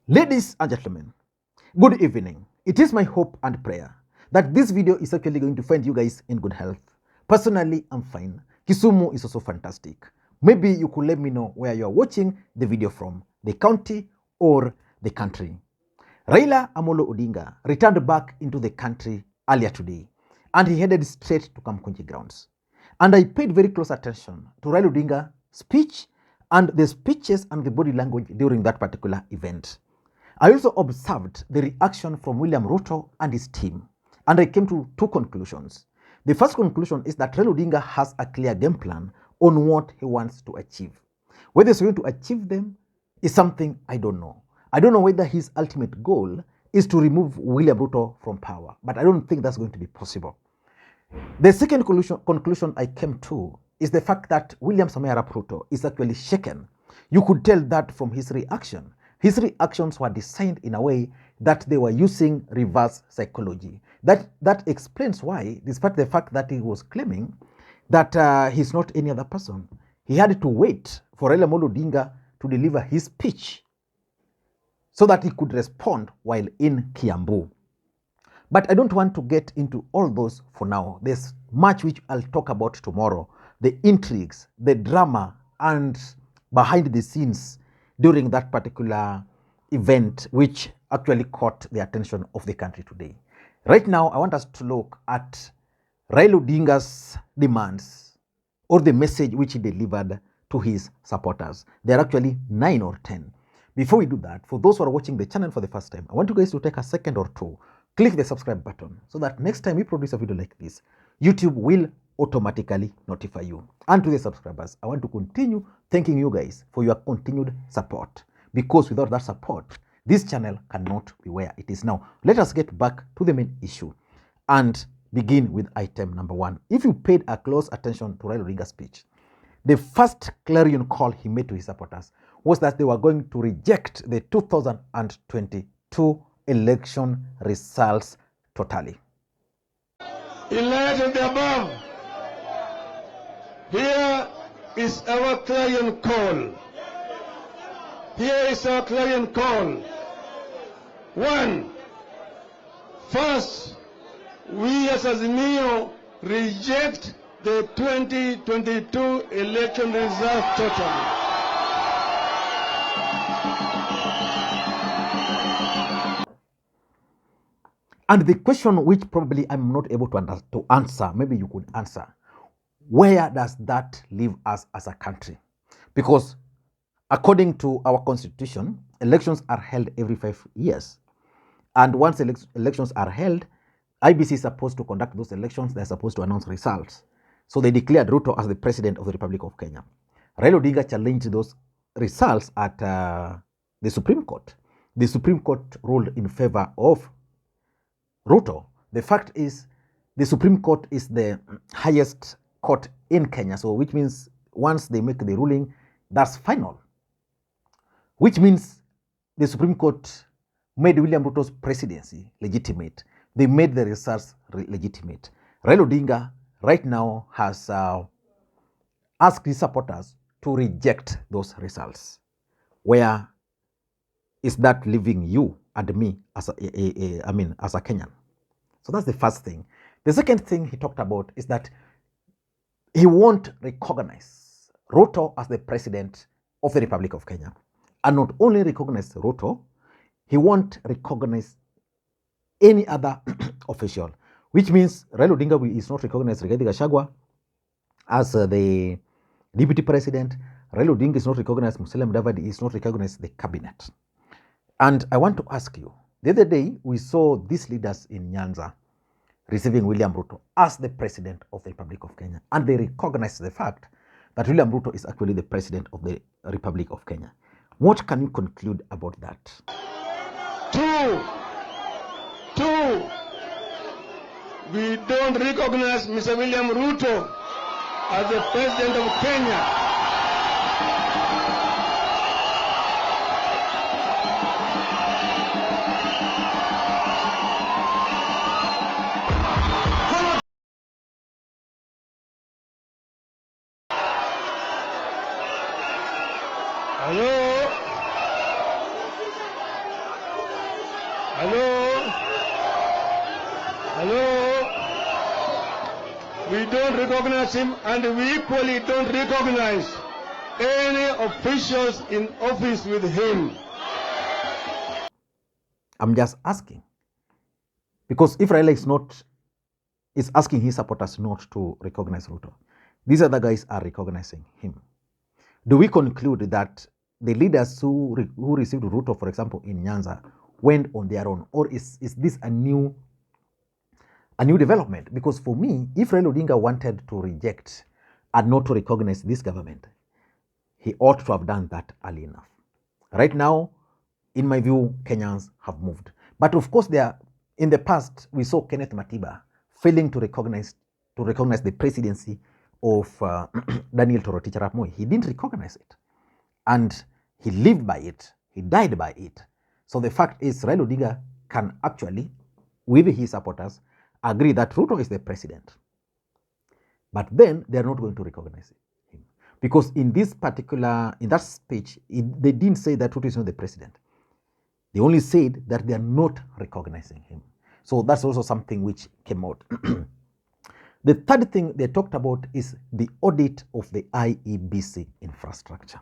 Ladies and gentlemen, good evening. It is my hope and prayer that this video is actually going to find you guys in good health. Personally, I'm fine. Kisumu is also fantastic. Maybe you could let me know where you are watching the video from, the county or the country. Raila Amolo Odinga returned back into the country earlier today, and he headed straight to Kamukunji grounds. And I paid very close attention to Raila Odinga's speech and the speeches and the body language during that particular event. I also observed the reaction from William Ruto and his team, and I came to two conclusions. The first conclusion is that Raila Odinga has a clear game plan on what he wants to achieve. Whether he's going to achieve them is something I don't know. I don't know whether his ultimate goal is to remove William Ruto from power, but I don't think that's going to be possible. The second conclusion I came to is the fact that William Samoei Arap Ruto is actually shaken. You could tell that from his reaction. His reactions were designed in a way that they were using reverse psychology. That explains why, despite the fact that he was claiming that he's not any other person, he had to wait for Raila Odinga to deliver his speech so that he could respond while in Kiambu. But I don't want to get into all those for now. There's much which I'll talk about tomorrow. The intrigues, the drama, and behind the scenes during that particular event, which actually caught the attention of the country today. Right now, I want us to look at Raila Odinga's demands or the message which he delivered to his supporters. There are actually 9 or 10. Before we do that, for those who are watching the channel for the first time, I want you guys to take a second or two, click the subscribe button so that next time we produce a video like this, YouTube will automatically notify you. And to the subscribers, I want to continue thanking you guys for your continued support, because without that support, this channel cannot be where it is now. Let us get back to the main issue and begin with item number 1. If you paid a close attention to Raila Odinga's speech, the first clarion call he made to his supporters was that they were going to reject the 2022 election results totally. In light of the above, here is our clarion call. Here is our clarion call. 1. First, we as Azimio reject the 2022 election result totally. And the question which probably I'm not able to answer, maybe you could answer, where does that leave us as a country? Because according to our constitution, elections are held every 5 years. And once elections are held, IEBC is supposed to conduct those elections. They're supposed to announce results. So they declared Ruto as the president of the Republic of Kenya. Raila Odinga challenged those results at the Supreme Court. The Supreme Court ruled in favor of Ruto. The fact is, the Supreme Court is the highest court in Kenya, so which means once they make the ruling, that's final. Which means the Supreme Court made William Ruto's presidency legitimate. They made the results legitimate. Raila Odinga right now has asked his supporters to reject those results. Where is that leaving you and me as a Kenyan? So that's the first thing. The second thing he talked about is that he won't recognize Ruto as the president of the Republic of Kenya. And not only recognize Ruto, he won't recognize any other official, which means Raila Odinga is not recognized Rigathi Gachagua as the deputy president. Raila Odinga is not recognized Musalia Mudavadi, is not recognized the cabinet. And I want to ask you, the other day we saw these leaders in Nyanza receiving William Ruto as the president of the Republic of Kenya, and they recognized the fact that William Ruto is actually the president of the Republic of Kenya. What can you conclude about that? Two, we don't recognize Mr. William Ruto as the president of Kenya. Hello? Hello? Hello? We don't recognize him, and we equally don't recognize any officials in office with him. I'm just asking. Because if Raila is asking his supporters not to recognize Ruto, these other guys are recognizing him. Do we conclude that the leaders who received Ruto, for example, in Nyanza, went on their own? Or is this a new development? Because for me, if Raila Odinga wanted to reject and not to recognize this government, he ought to have done that early enough. Right now, in my view, Kenyans have moved. But of course, in the past, we saw Kenneth Matiba failing to recognize the presidency of Daniel Toroitich arap Moi. He didn't recognize it. And he lived by it. He died by it. So the fact is, Raila Odinga can actually, with his supporters, agree that Ruto is the president. But then they are not going to recognize him. Because in that speech, they didn't say that Ruto is not the president. They only said that they are not recognizing him. So that's also something which came out. The third thing they talked about is the audit of the IEBC infrastructure.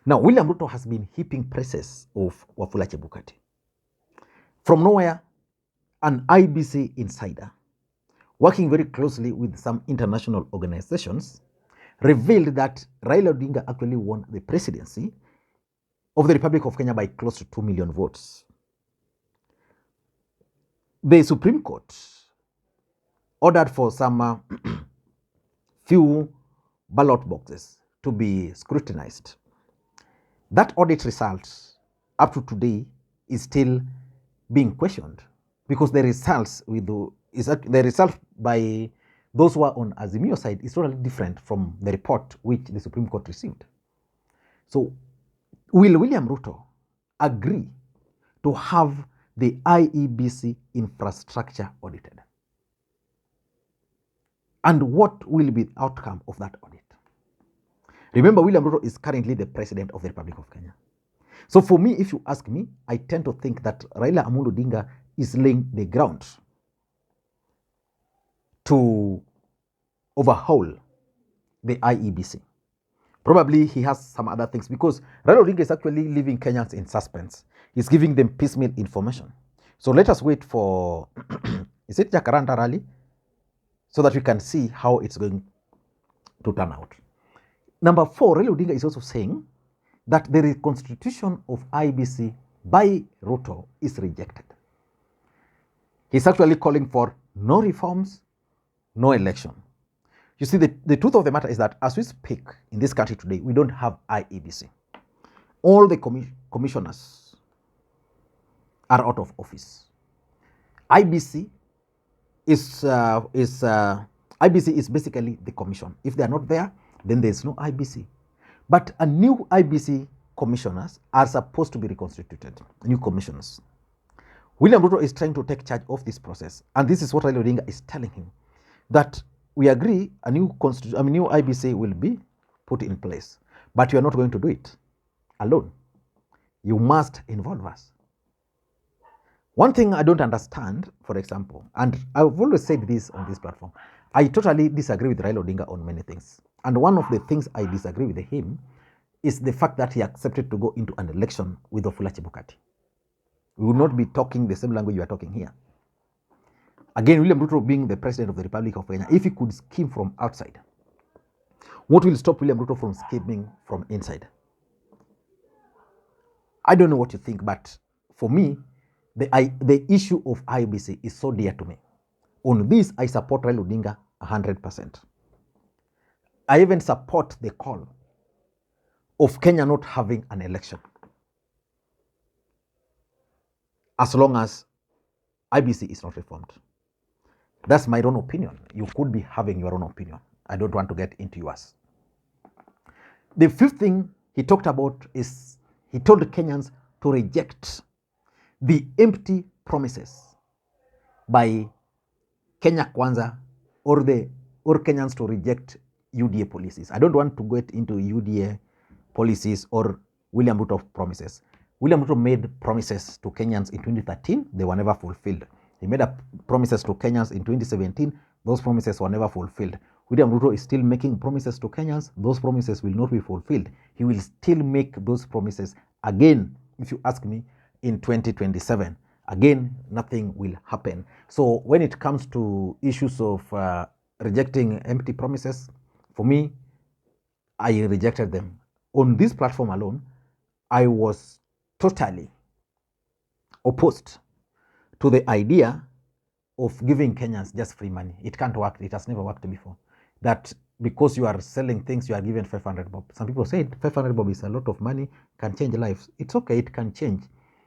Now, William Ruto has been heaping praises of Wafula Chebukati. From nowhere, an IEBC insider, working very closely with some international organizations, revealed that Raila Odinga actually won the presidency of the Republic of Kenya by close to 2 million votes. The Supreme Court ordered for some few ballot boxes to be scrutinized. That audit result, up to today, is still being questioned because the results by those who are on Azimio's side is totally different from the report which the Supreme Court received. So, will William Ruto agree to have the IEBC infrastructure audited? And what will be the outcome of that audit? Remember, William Ruto is currently the president of the Republic of Kenya. So for me, if you ask me, I tend to think that Raila Odinga is laying the ground to overhaul the IEBC. Probably he has some other things because Raila Odinga is actually leaving Kenyans in suspense. He's giving them piecemeal information. So let us wait for, is it Jacaranda rally? So that we can see how it's going to turn out. Number 4, Raila Odinga is also saying that the reconstitution of IEBC by Ruto is rejected. He's actually calling for no reforms, no election. You see, the truth of the matter is that as we speak in this country today, we don't have IEBC. All the commissioners are out of office. IEBC is basically the commission. If they are not there, then there's no IEBC. But a new IEBC commissioners are supposed to be reconstituted, new commissioners. William Ruto is trying to take charge of this process, and this is what Raila Odinga is telling him, that we agree a new IEBC will be put in place, but you are not going to do it alone. You must involve us. One thing I don't understand, for example, and I've always said this on this platform, I totally disagree with Raila Odinga on many things. And one of the things I disagree with him is the fact that he accepted to go into an election with Wafula Chebukati. We will not be talking the same language you are talking here. Again, William Ruto being the president of the Republic of Kenya, if he could scheme from outside, what will stop William Ruto from scheming from inside? I don't know what you think, but for me, the issue of IEBC is so dear to me. On this, I support Raila Odinga 100%. I even support the call of Kenya not having an election, as long as IEBC is not reformed. That's my own opinion. You could be having your own opinion. I don't want to get into yours. The fifth thing he talked about is he told Kenyans to reject the empty promises by Kenya Kwanza or Kenyans to reject UDA policies. I don't want to get into UDA policies or William Ruto promises. William Ruto made promises to Kenyans in 2013. They were never fulfilled. He made promises to Kenyans in 2017. Those promises were never fulfilled. William Ruto is still making promises to Kenyans. Those promises will not be fulfilled. He will still make those promises again, if you ask me, in 2027. Again, nothing will happen. So when it comes to issues of rejecting empty promises, for me, I rejected them. On this platform alone, I was totally opposed to the idea of giving Kenyans just free money. It can't work. It has never worked before. That because you are selling things, you are given 500 bob. Some people say 500 bob is a lot of money, can change lives. It's okay, it can change.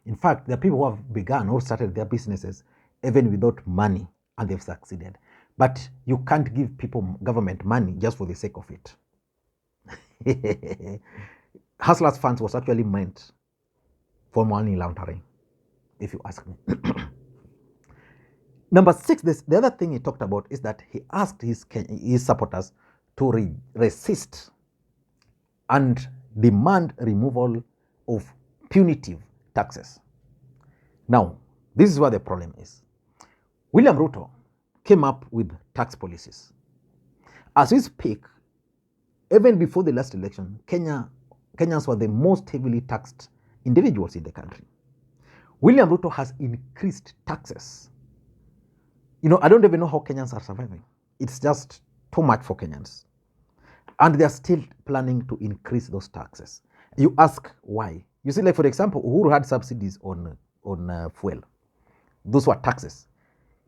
In fact, there are people who have begun or started their businesses even without money, and they've succeeded. But you can't give people government money just for the sake of it. Hustlers funds was actually meant for money laundering, if you ask me. Number 6, the other thing he talked about is that he asked his supporters to resist and demand removal of punitive taxes. Now, this is where the problem is. William Ruto came up with tax policies. As we speak, even before the last election, Kenyans were the most heavily taxed individuals in the country. William Ruto has increased taxes. You know, I don't even know how Kenyans are surviving. It's just too much for Kenyans. And they are still planning to increase those taxes. You ask why. You see, like for example, Uhuru had subsidies on fuel. Those were taxes.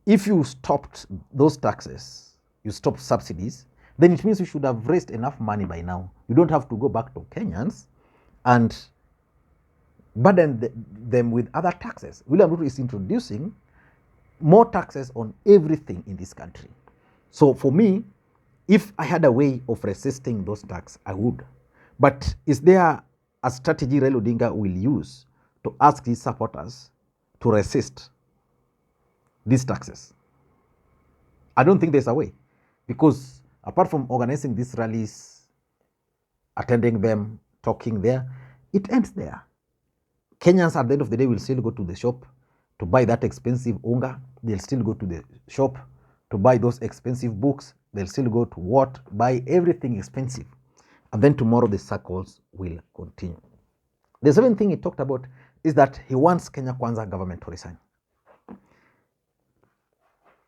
If you stopped those taxes, you stopped subsidies, then it means you should have raised enough money by now. You don't have to go back to Kenyans and burden them with other taxes. William Ruto is introducing more taxes on everything in this country. So for me, if I had a way of resisting those taxes, I would. But is there a strategy Raila Odinga will use to ask his supporters to resist these taxes? I don't think there's a way, because apart from organizing these rallies, attending them, talking there, it ends there. Kenyans at the end of the day will still go to the shop to buy that expensive unga. They'll still go to the shop to buy those expensive books. They'll still go to what? Buy everything expensive. And then tomorrow the circles will continue. The 7th thing he talked about is that he wants Kenya Kwanza government to resign.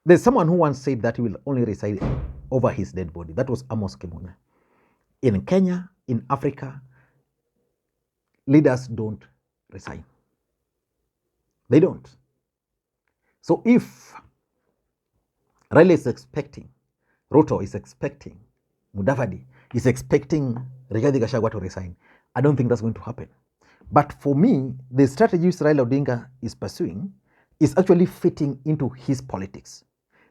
There's someone who once said that he will only resign over his dead body. That was Amos Kimunya. In Kenya, in Africa, leaders don't resign. They don't. So if Raila is expecting, Ruto is expecting, Mudavadi is expecting Rigathi Gachagua to resign, I don't think that's going to happen. But for me, the strategies Raila Odinga is pursuing is actually fitting into his politics.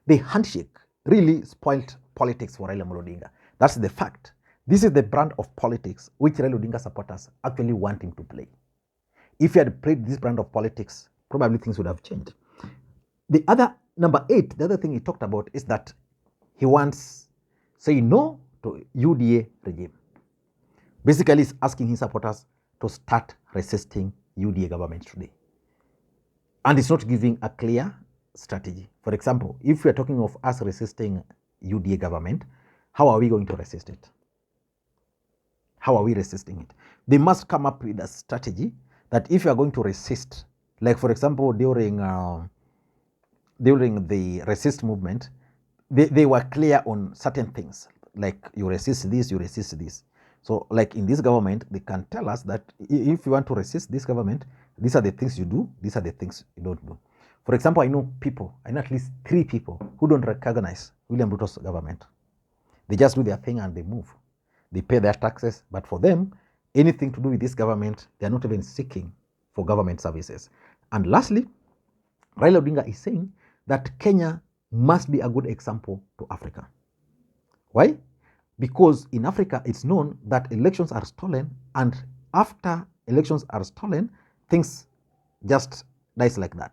The handshake really spoiled politics for Raila Odinga. That's the fact. This is the brand of politics which Raila Odinga supporters actually want him to play. If he had played this brand of politics, probably things would have changed. The other, number 8, the other thing he talked about is that he wants say no to UDA regime. Basically, he's asking his supporters to start resisting UDA government today. And it's not giving a clear strategy. For example, if we are talking of us resisting UDA government, how are we going to resist it? How are we resisting it? They must come up with a strategy that if you are going to resist, like for example, during the resist movement, they were clear on certain things, like you resist this, you resist this. So like in this government, they can tell us that if you want to resist this government, these are the things you do, these are the things you don't do. For example, I know at least 3 people who don't recognize William Ruto's government. They just do their thing and they move. They pay their taxes, but for them, anything to do with this government, they are not even seeking for government services. And lastly, Raila Odinga is saying that Kenya must be a good example to Africa. Why? Because in Africa, it's known that elections are stolen, and after elections are stolen, things just dies like that.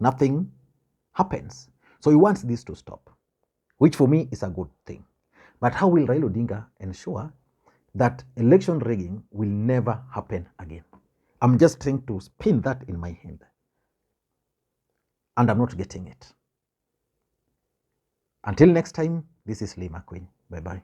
Nothing happens. So he wants this to stop, which for me is a good thing. But how will Raila Odinga ensure that election rigging will never happen again? I'm just trying to spin that in my head, and I'm not getting it. Until next time, this is Lee Makwiny. Bye-bye.